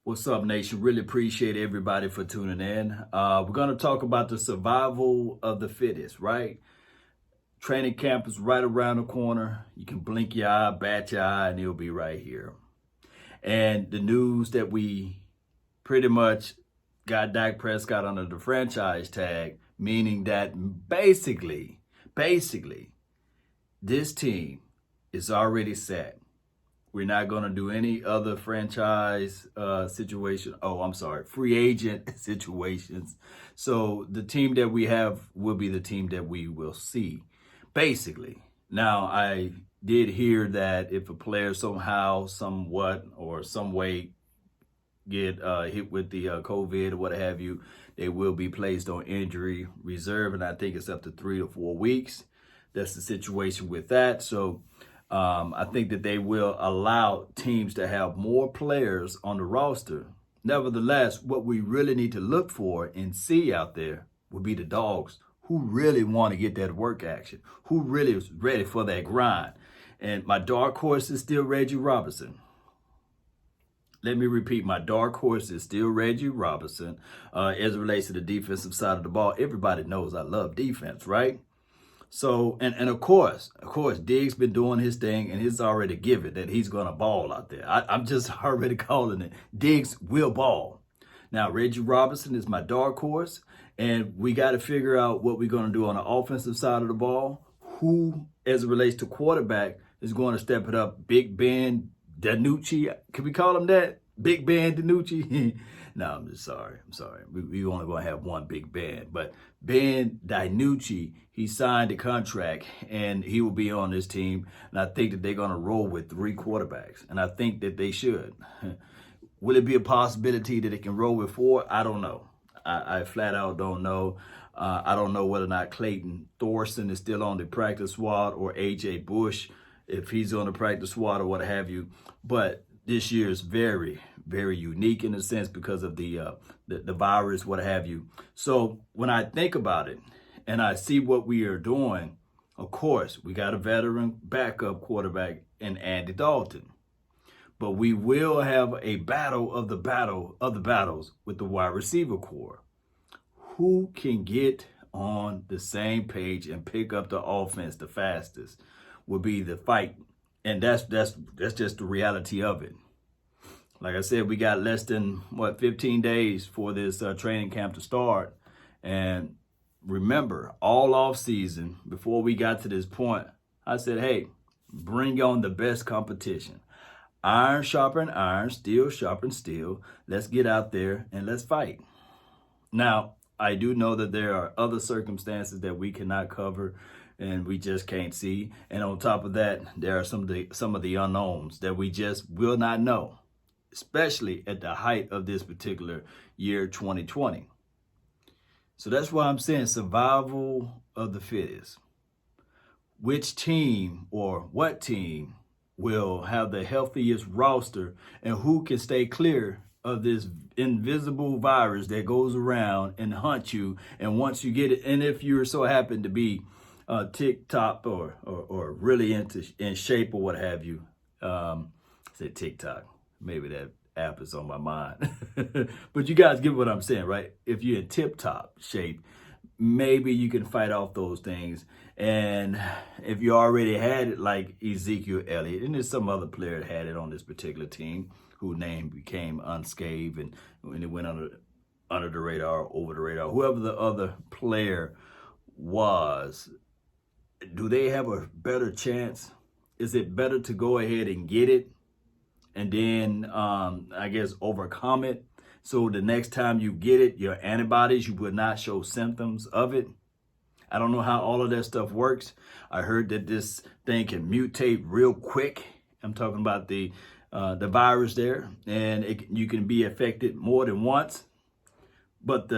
What's up, nation? Really appreciate everybody for tuning in. We're going to talk about the survival of the fittest, right? Training camp is right around the corner. You can blink your eye, bat your eye, and it'll be right here. And the news that we pretty much got Dak Prescott under the franchise tag, meaning that basically, this team is already set. We're not going to do any other franchise free agent situations. So the team that we have will be the team that we will see, basically. Now, I did hear that if a player somehow, somewhat, or some way get hit with the COVID or what have you, they will be placed on injury reserve, and I think it's up to 3 to 4 weeks. That's the situation with that. So I think that they will allow teams to have more players on the roster. Nevertheless, what we really need to look for and see out there will be the dogs who really want to get that work action, who really is ready for that grind. And my dark horse is still Reggie Robinson. Let me repeat, my dark horse is still Reggie Robinson. As it relates to the defensive side of the ball, everybody knows I love defense, right? So, and of course, Diggs been doing his thing, and he's already given that he's going to ball out there. I'm just already calling it. Diggs will ball. Now, Reggie Robinson is my dark horse, and we got to figure out what we're going to do on the offensive side of the ball. Who, as it relates to quarterback, is going to step it up? Big Ben DiNucci. Can we call him that? Big Ben DiNucci? No, I'm just sorry. We only going to have one Big Ben. But Ben DiNucci, he signed a contract, and he will be on this team. And I think that they're going to roll with 3 quarterbacks. And I think that they should. Will it be a possibility that it can roll with 4? I don't know. I flat out don't know. I don't know whether or not Clayton Thorson is still on the practice squad, or A.J. Bush, if he's on the practice squad or what have you. But this year is very, very unique in a sense because of the virus, what have you. So when I think about it and I see what we are doing, of course, we got a veteran backup quarterback in Andy Dalton. But we will have a battle of the battles with the wide receiver core. Who can get on the same page and pick up the offense the fastest will be the fight. And that's just the reality of it. Like I said, we got less than 15 days for this training camp to start. And remember, all off season, before we got to this point, I said, hey, bring on the best competition. Iron sharpen iron, steel sharpen steel. Let's get out there and let's fight. Now, I do know that there are other circumstances that we cannot cover and we just can't see. And on top of that, there are some of the unknowns that we just will not know, especially at the height of this particular year, 2020. So that's why I'm saying survival of the fittest. Which team or what team will have the healthiest roster, and who can stay clear of this invisible virus that goes around and hunts you? And once you get it, and if you so happen to be TikTok or really in shape or what have you, say TikTok, maybe that app is on my mind. But you guys get what I'm saying, right? If you're in tip-top shape, maybe you can fight off those things. And if you already had it, like Ezekiel Elliott, and there's some other player that had it on this particular team, whose name became unscathed and when it went under the radar, over the radar, whoever the other player was, do they have a better chance? Is it better to go ahead and get it and then, I guess, overcome it? So the next time you get it, your antibodies, you will not show symptoms of it. I don't know how all of that stuff works. I heard that this thing can mutate real quick. I'm talking about the virus there, and you can be affected more than once. But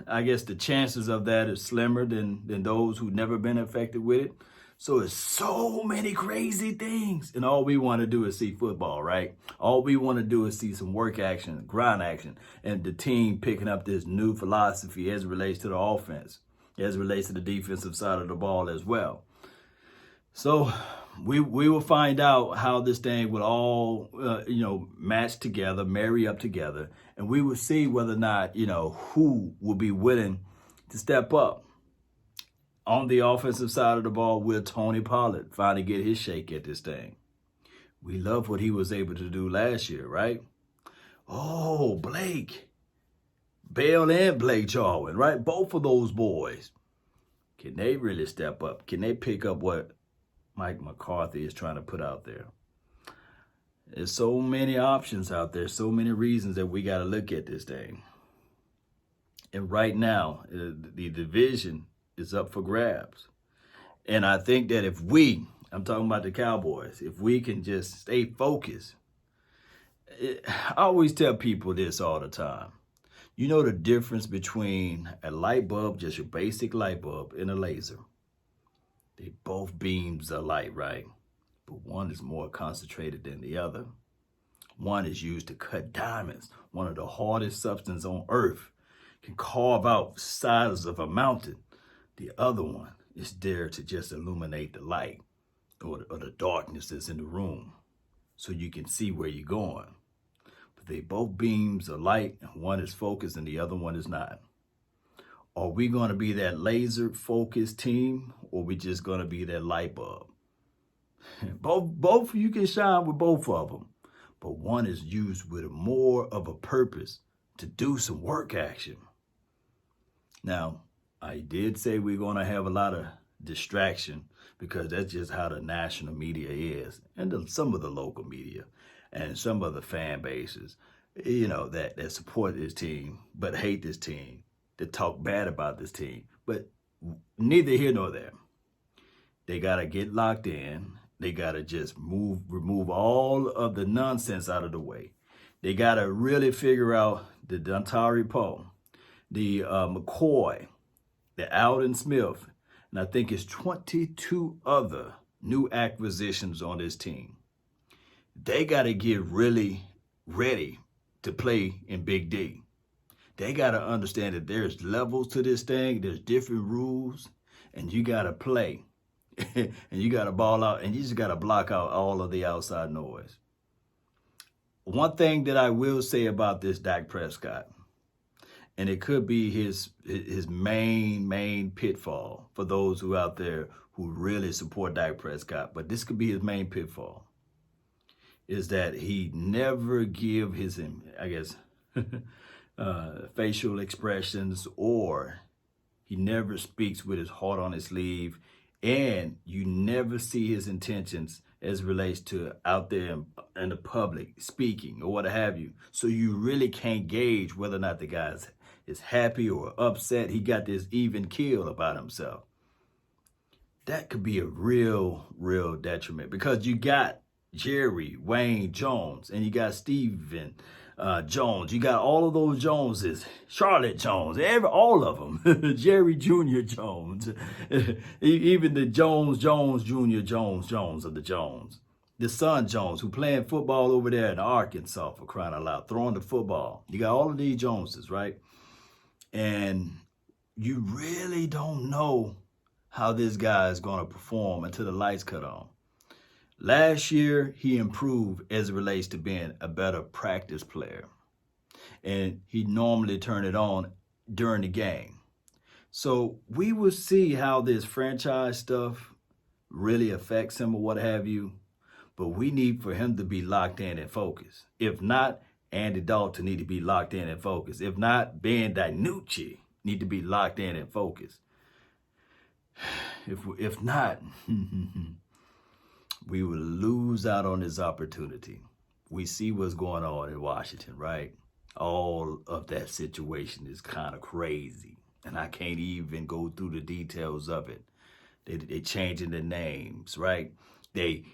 I guess the chances of that is slimmer than those who've never been affected with it. So it's so many crazy things. And all we want to do is see football, right? All we want to do is see some work action, grind action, and the team picking up this new philosophy as it relates to the offense, as it relates to the defensive side of the ball as well. So we will find out how this thing will all, match together, marry up together, and we will see whether or not, who will be willing to step up. On the offensive side of the ball, will Tony Pollard finally get his shake at this thing? We love what he was able to do last year, right? Oh, Blake Bell and Blake Jarwin, right? Both of those boys. Can they really step up? Can they pick up what Mike McCarthy is trying to put out there? There's so many options out there, so many reasons that we got to look at this thing. And right now, the division is up for grabs. And I think that if I'm talking about the Cowboys, if we can just stay focused. I always tell people this all the time. You know the difference between a light bulb, just your basic light bulb, and a laser. They both beams of light, right? But one is more concentrated than the other. One is used to cut diamonds, one of the hardest substances on earth, can carve out sides of a mountain. The other one is there to just illuminate the light or the darkness that's in the room so you can see where you're going. But they both beams of light, and one is focused and the other one is not. Are we going to be that laser focused team, or are we just going to be that light bulb? Both you can shine with both of them, but one is used with more of a purpose to do some work action. Now, I did say we're going to have a lot of distraction because that's just how the national media is, and some of the local media and some of the fan bases, that support this team but hate this team, that talk bad about this team. But neither here nor there. They got to get locked in. They got to just remove all of the nonsense out of the way. They got to really figure out the Dontari Poe, the McCoy, the Alden Smith, and I think it's 22 other new acquisitions on this team. They got to get really ready to play in Big D. They got to understand that there's levels to this thing, there's different rules, and you got to play. And you got to ball out, and you just got to block out all of the outside noise. One thing that I will say about this Dak Prescott, and it could be his main pitfall for those who out there who really support Dak Prescott, but this could be his main pitfall, is that he never give his, facial expressions, or he never speaks with his heart on his sleeve, and you never see his intentions as relates to out there in the public speaking or what have you. So you really can't gauge whether or not the guy is happy or upset. He got this even keel about himself. That could be a real detriment, because you got Jerry, Wayne Jones, and you got Steven Jones. You got all of those Joneses, Charlotte Jones, all of them, Jerry Jr. Jones, even the Jones Jr. Jones of the Jones, the son Jones, who playing football over there in Arkansas, for crying out loud, throwing the football. You got all of these Joneses, right? And you really don't know how this guy is going to perform until the lights cut on. Last year, he improved as it relates to being a better practice player. And he normally turned it on during the game. So we will see how this franchise stuff really affects him or what have you. But we need for him to be locked in and focused. If not, Andy Dalton need to be locked in and focused. If not, Ben DiNucci need to be locked in and focused. If not, we will lose out on this opportunity. We see what's going on in Washington, right? All of that situation is kind of crazy, and I can't even go through the details of it. They changing the names, right? They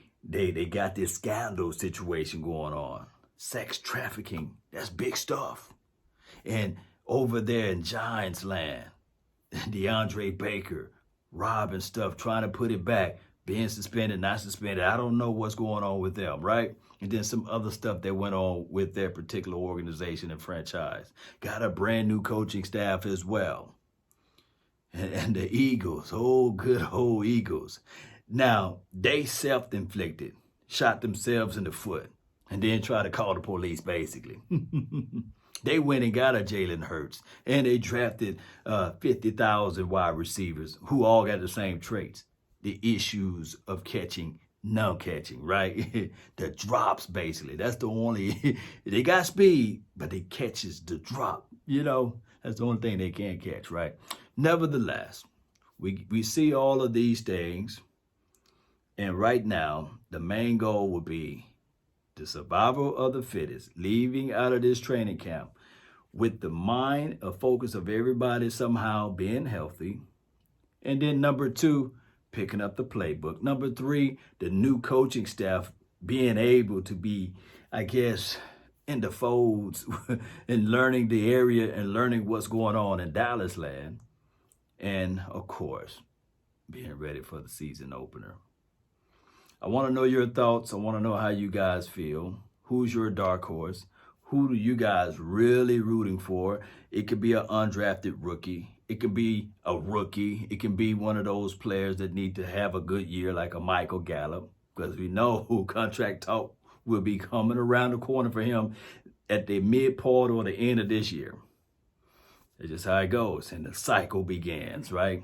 got this scandal situation going on. Sex trafficking, that's big stuff. And over there in Giants land, DeAndre Baker robbing stuff, trying to put it back, being suspended, not suspended. I don't know what's going on with them, right? And then some other stuff that went on with their particular organization and franchise. Got a brand new coaching staff as well. And the Eagles, good old Eagles. Now, they self-inflicted, shot themselves in the foot, and then tried to call the police, basically. They went and got a Jalen Hurts, and they drafted 50,000 wide receivers who all got the same traits. The issues of catching, no catching, right? The drops, basically. That's the only, they got speed, but they catches the drop. That's the only thing they can't catch, right? Nevertheless, we see all of these things, and right now, the main goal would be the survival of the fittest, leaving out of this training camp with the mind of focus of everybody somehow being healthy. And then number 2, picking up the playbook. Number 3, the new coaching staff being able to be, I guess, in the folds and learning the area and learning what's going on in Dallas land. And of course, being ready for the season opener. I want to know your thoughts. I want to know how you guys feel. Who's your dark horse? Who do you guys really rooting for? It could be an undrafted rookie. It could be a rookie. It can be one of those players that need to have a good year like a Michael Gallup, because we know who contract talk will be coming around the corner for him at the mid part or the end of this year. It's just how it goes, and the cycle begins, right?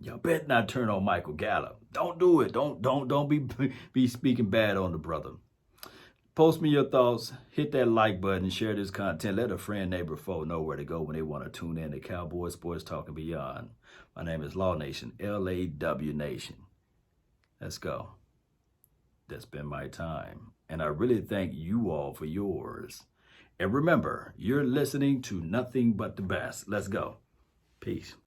Y'all better not turn on Michael Gallup. Don't do it. Don't be speaking bad on the brother. Post me your thoughts. Hit that like button. Share this content. Let a friend, neighbor, foe know where to go when they want to tune in to Cowboys Sports Talk and Beyond. My name is Law Nation, LAW Nation. Let's go. That's been my time. And I really thank you all for yours. And remember, you're listening to nothing but the best. Let's go. Peace.